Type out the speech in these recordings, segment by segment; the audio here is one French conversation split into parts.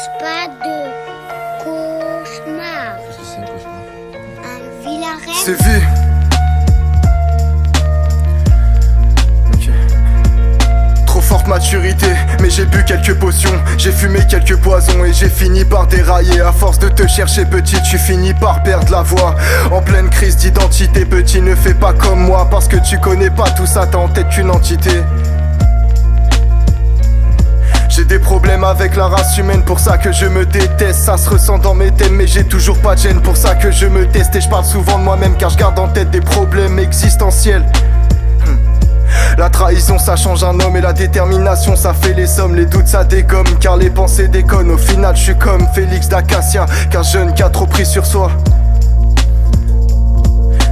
Fasse pas de cauchemar. Qu'est-ce que c'est un cauchemar? Un vilain C'est rêve. vie. Ok. Trop forte maturité, mais j'ai bu quelques potions. J'ai fumé quelques poisons et j'ai fini par dérailler. À force de te chercher petite, tu finis par perdre la voix. En pleine crise d'identité, petit, ne fais pas comme moi. Parce que tu connais pas tout ça, t'as en tête qu'une entité. J'ai des problèmes avec la race humaine, pour ça que je me déteste. Ça se ressent dans mes thèmes, mais j'ai toujours pas de gêne. Pour ça que je me teste et je parle souvent de moi-même, car je garde en tête des problèmes existentiels. La trahison ça change un homme et la détermination ça fait les sommes. Les doutes ça dégomme car les pensées déconnent. Au final je suis comme Félix d'Acacia, qu'un jeune qui a trop pris sur soi.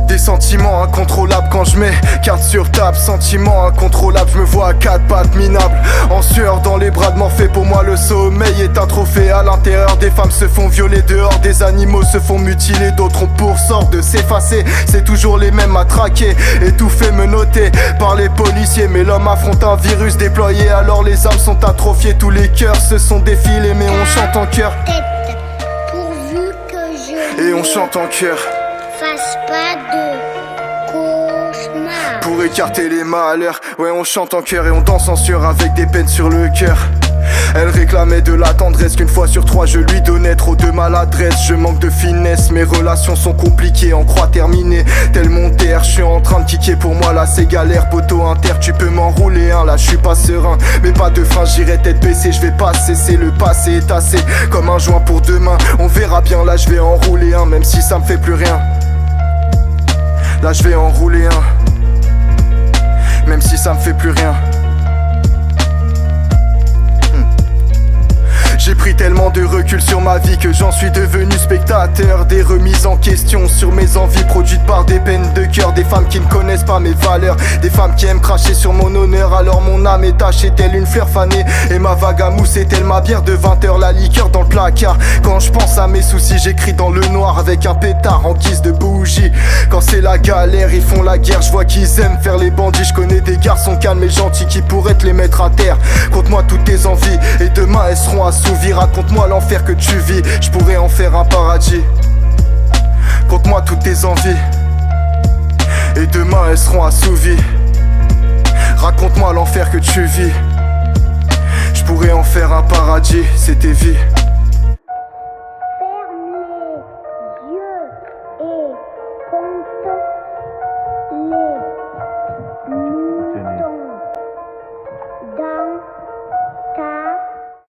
Des sentiments incontrôlables quand je mets carte sur table. Sentiments incontrôlables, je me vois à quatre pattes minables. En sueur dans les bras de Morphée, pour moi le sommeil est un trophée. À l'intérieur des femmes se font violer, dehors des animaux se font mutiler. D'autres ont pour sorte de s'effacer, c'est toujours les mêmes à traquer. Étouffés, menottés par les policiers. Mais l'homme affronte un virus déployé, alors les âmes sont atrophiées. Tous les cœurs se sont défilés, mais on chante en chœur. Tête, pourvu que je Et on chante en chœur. fasse pas de cauchemar. Pour écarter les malheurs, ouais on chante en chœur et on danse en sueur avec des peines sur le cœur. Elle réclamait de la tendresse qu'une fois sur trois je lui donnais. Trop de maladresse, je manque de finesse. Mes relations sont compliquées, en croix terminée. Tel mon terre, je suis en train de kicker. Pour moi là c'est galère, poteau inter. Tu peux m'enrouler là je suis pas serein. Mais pas de frein, j'irai tête baissée. Je vais pas cesser, le passé est assez comme un joint pour demain. On verra bien, là je vais enrouler un. Même si ça me fait plus rien, là je vais enrouler un. Même si ça me fait plus rien. J'ai pris tellement de recul sur ma vie que j'en suis devenu spectateur. Des remises en question sur mes envies produites par des peines de cœur. Des femmes qui ne connaissent pas mes valeurs, des femmes qui aiment cracher sur mon honneur. Alors mon âme est tachée telle une fleur fanée, et ma vague à mousser telle ma bière de 20h. La liqueur dans le placard, quand je pense à mes soucis j'écris dans le noir avec un pétard en guise de bougie. Quand c'est la galère ils font la guerre, je vois qu'ils aiment faire les bandits. Je connais des garçons calmes et gentils qui pourraient te les mettre à terre. Compte-moi toutes tes envies et demain elles seront assouvies. Raconte-moi l'enfer que tu vis, je pourrais en faire un paradis. Compte-moi toutes tes envies et demain elles seront assouvies. Raconte-moi l'enfer que tu vis, je pourrais en faire un paradis. C'était vie.